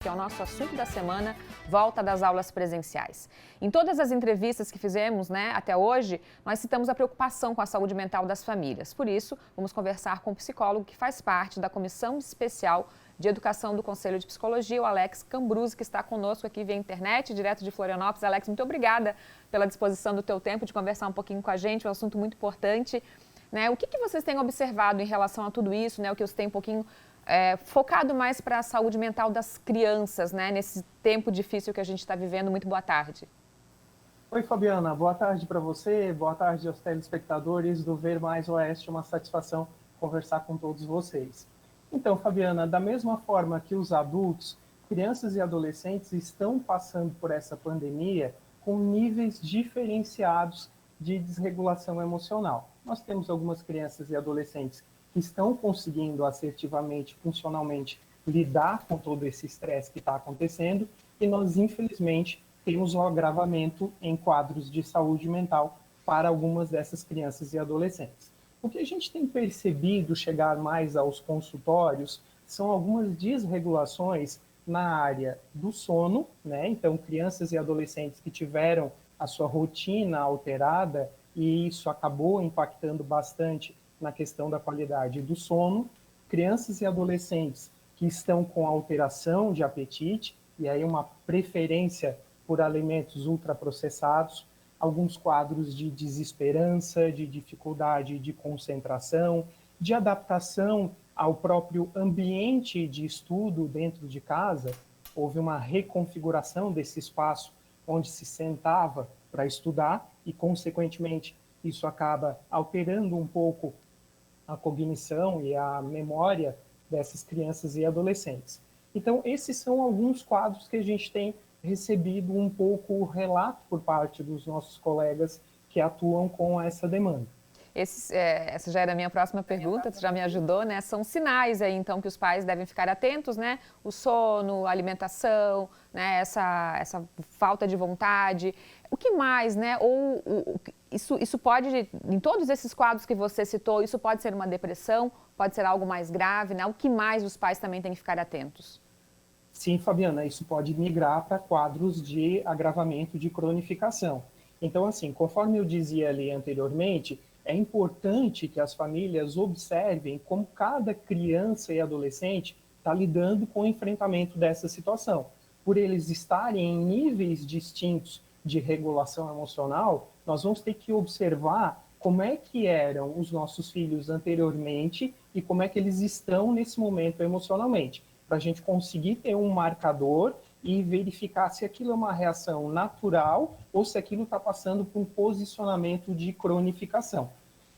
Que é o nosso assunto da semana, volta das aulas presenciais. Em todas as entrevistas que fizemos, até hoje, nós citamos a preocupação com a saúde mental das famílias. Por isso, vamos conversar com um psicólogo que faz parte da Comissão Especial de Educação do Conselho de Psicologia, o Alex Cambruzzi, que está conosco aqui via internet, direto de Florianópolis. Alex, muito obrigada pela disposição do teu tempo de conversar um pouquinho com a gente, um assunto muito importante. O que vocês têm observado em relação a tudo isso, o que você tem um pouquinho focado mais para a saúde mental das crianças, nesse tempo difícil que a gente está vivendo? Muito boa tarde. Oi, Fabiana. Boa tarde para você, boa tarde aos telespectadores do Ver Mais Oeste. Uma satisfação conversar com todos vocês. Então, Fabiana, da mesma forma que os adultos, crianças e adolescentes estão passando por essa pandemia com níveis diferenciados de desregulação emocional. Nós temos algumas crianças e adolescentes que estão conseguindo assertivamente, funcionalmente, lidar com todo esse estresse que está acontecendo, e nós, infelizmente, temos um agravamento em quadros de saúde mental para algumas dessas crianças e adolescentes. O que a gente tem percebido chegar mais aos consultórios são algumas desregulações na área do sono, Então, crianças e adolescentes que tiveram a sua rotina alterada, e isso acabou impactando bastante na questão da qualidade do sono, crianças e adolescentes que estão com alteração de apetite, e aí uma preferência por alimentos ultraprocessados, alguns quadros de desesperança, de dificuldade de concentração, de adaptação ao próprio ambiente de estudo dentro de casa. Houve uma reconfiguração desse espaço onde se sentava para estudar e, consequentemente, isso acaba alterando um pouco a cognição e a memória dessas crianças e adolescentes. Então, esses são alguns quadros que a gente tem recebido um pouco relato por parte dos nossos colegas que atuam com essa demanda. Essa já era a minha próxima pergunta, você já me ajudou, São sinais aí, então, que os pais devem ficar atentos, O sono, a alimentação, essa falta de vontade. O que mais, Isso pode, em todos esses quadros que você citou, isso pode ser uma depressão, pode ser algo mais grave, O que mais os pais também têm que ficar atentos? Sim, Fabiana, isso pode migrar para quadros de agravamento de cronificação. Então, assim, conforme eu dizia ali anteriormente, é importante que as famílias observem como cada criança e adolescente está lidando com o enfrentamento dessa situação. Por eles estarem em níveis distintos de regulação emocional, nós vamos ter que observar como é que eram os nossos filhos anteriormente e como é que eles estão nesse momento emocionalmente, para a gente conseguir ter um marcador e verificar se aquilo é uma reação natural ou se aquilo está passando por um posicionamento de cronificação.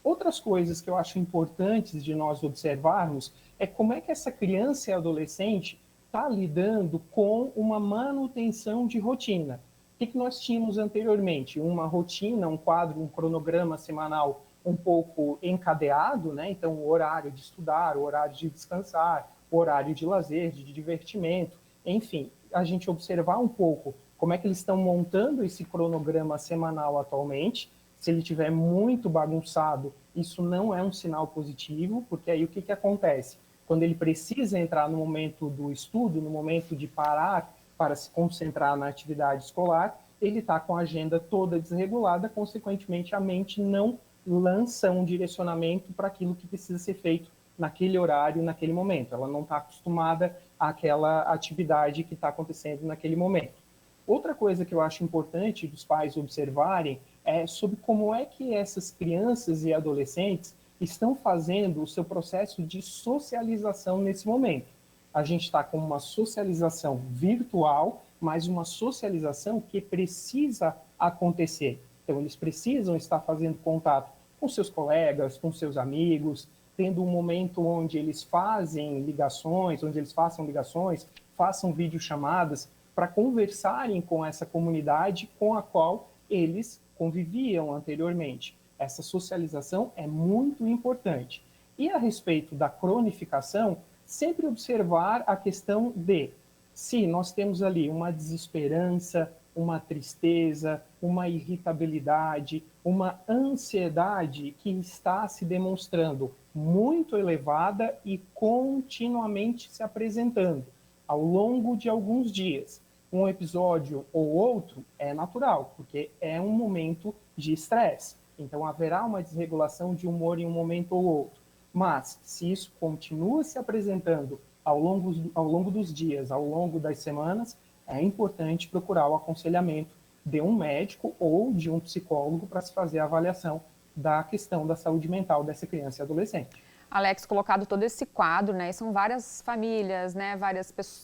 Outras coisas que eu acho importantes de nós observarmos é como é que essa criança e adolescente está lidando com uma manutenção de rotina. O que nós tínhamos anteriormente? Uma rotina, um quadro, um cronograma semanal um pouco encadeado, Então, o horário de estudar, o horário de descansar, o horário de lazer, de divertimento, enfim, a gente observar um pouco como é que eles estão montando esse cronograma semanal atualmente. Se ele estiver muito bagunçado, isso não é um sinal positivo, porque aí o que acontece? Quando ele precisa entrar no momento do estudo, no momento de parar para se concentrar na atividade escolar, ele está com a agenda toda desregulada, consequentemente a mente não lança um direcionamento para aquilo que precisa ser feito naquele horário, naquele momento. Ela não está acostumada àquela atividade que está acontecendo naquele momento. Outra coisa que eu acho importante dos pais observarem é sobre como é que essas crianças e adolescentes estão fazendo o seu processo de socialização nesse momento. A gente está com uma socialização virtual, mas uma socialização que precisa acontecer. Então, eles precisam estar fazendo contato com seus colegas, com seus amigos, tendo um momento onde eles fazem ligações, onde eles façam ligações, façam videochamadas para conversarem com essa comunidade com a qual eles conviviam anteriormente. Essa socialização é muito importante. E a respeito da cronificação, sempre observar a questão de se nós temos ali uma desesperança, uma tristeza, uma irritabilidade, uma ansiedade que está se demonstrando muito elevada e continuamente se apresentando. ao longo de alguns dias. Um episódio ou outro é natural, porque é um momento de estresse. Então, haverá uma desregulação de humor em um momento ou outro. Mas, se isso continua se apresentando ao longo dos dias, ao longo das semanas, é importante procurar o aconselhamento de um médico ou de um psicólogo para se fazer a avaliação da questão da saúde mental dessa criança e adolescente. Alex, colocado todo esse quadro, né? E são várias famílias, né?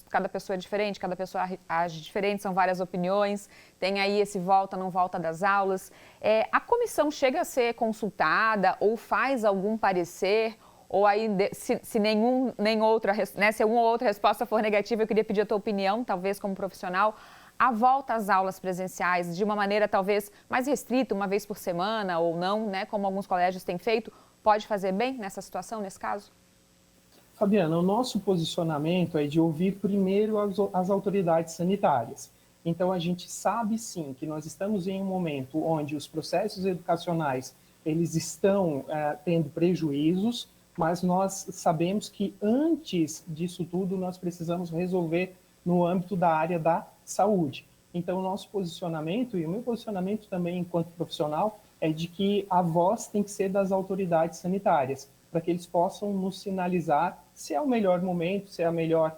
Cada pessoa é diferente, cada pessoa age diferente, são várias opiniões. Tem aí esse volta, não volta das aulas. A comissão chega a ser consultada ou faz algum parecer? Ou aí, se nem outra, né? Se alguma outra resposta for negativa, eu queria pedir a tua opinião, talvez como profissional. A volta às aulas presenciais de uma maneira talvez mais restrita, uma vez por semana ou não, né? Como alguns colégios têm feito, pode fazer bem nessa situação, nesse caso? Fabiana, o nosso posicionamento é de ouvir primeiro as autoridades sanitárias. Então, a gente sabe sim que nós estamos em um momento onde os processos educacionais eles estão tendo prejuízos, mas nós sabemos que antes disso tudo nós precisamos resolver no âmbito da área da saúde. Então, o nosso posicionamento e o meu posicionamento também enquanto profissional é de que a voz tem que ser das autoridades sanitárias, para que eles possam nos sinalizar se é o melhor momento, se é a melhor,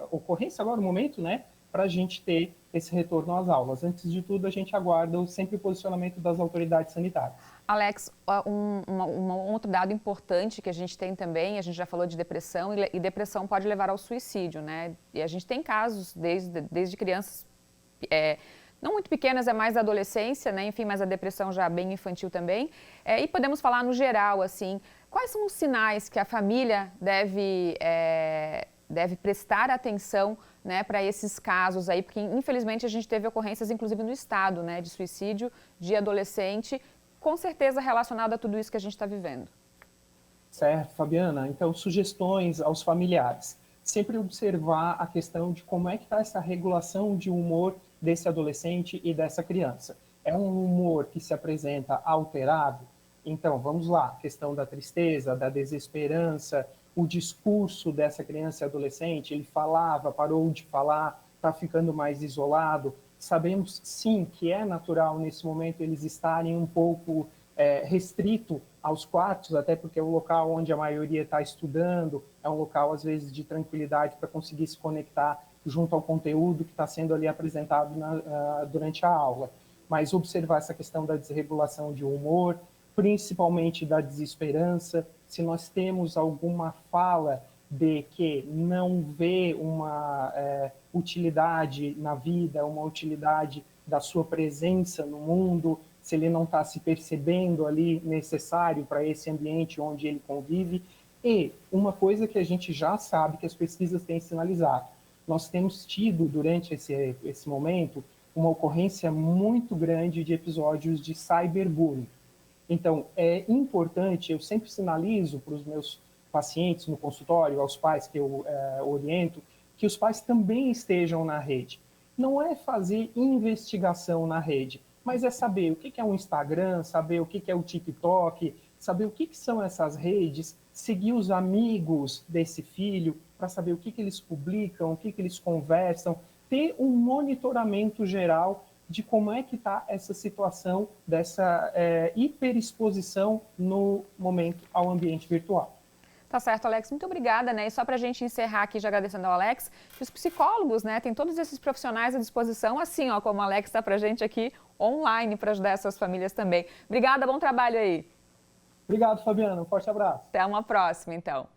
ocorrência agora, o momento, né, para a gente ter esse retorno às aulas. Antes de tudo, a gente aguarda sempre o posicionamento das autoridades sanitárias. Alex, um outro dado importante que a gente tem também, a gente já falou de depressão, e depressão pode levar ao suicídio, né? E a gente tem casos desde crianças não muito pequenas, é mais da adolescência, né? Enfim, mas a depressão já bem infantil também. E podemos falar no geral, assim, quais são os sinais que a família deve prestar atenção, né, para esses casos aí, porque infelizmente a gente teve ocorrências, inclusive no estado, né, de suicídio de adolescente, com certeza relacionado a tudo isso que a gente está vivendo. Certo, Fabiana. Então, sugestões aos familiares. Sempre observar a questão de como é que está essa regulação de humor desse adolescente e dessa criança. É um humor que se apresenta alterado? Então, vamos lá, questão da tristeza, da desesperança, o discurso dessa criança e adolescente, ele falava, parou de falar, está ficando mais isolado. Sabemos, sim, que é natural nesse momento eles estarem um pouco restrito aos quartos, até porque é o local onde a maioria está estudando, é um local, às vezes, de tranquilidade para conseguir se conectar junto ao conteúdo que está sendo ali apresentado durante a aula. Mas observar essa questão da desregulação de humor, principalmente da desesperança, se nós temos alguma fala de que não vê uma utilidade na vida, uma utilidade da sua presença no mundo, se ele não está se percebendo ali necessário para esse ambiente onde ele convive. E uma coisa que a gente já sabe que as pesquisas têm sinalizado, nós temos tido durante esse momento uma ocorrência muito grande de episódios de cyberbullying. Então, é importante, eu sempre sinalizo para os meus pacientes no consultório, aos pais que eu oriento, que os pais também estejam na rede. Não é fazer investigação na rede, mas é saber o que é o Instagram, saber o que é o TikTok, saber o que são essas redes, seguir os amigos desse filho para saber o que eles publicam, o que eles conversam, ter um monitoramento geral de como é que está essa situação dessa hiperexposição no momento ao ambiente virtual. Tá certo, Alex. Muito obrigada, né? E só para a gente encerrar aqui, já agradecendo ao Alex, que os psicólogos, né, tem todos esses profissionais à disposição, assim, ó, como o Alex está para a gente aqui online para ajudar essas famílias também. Obrigada, bom trabalho aí. Obrigado, Fabiana. Um forte abraço. Até uma próxima, então.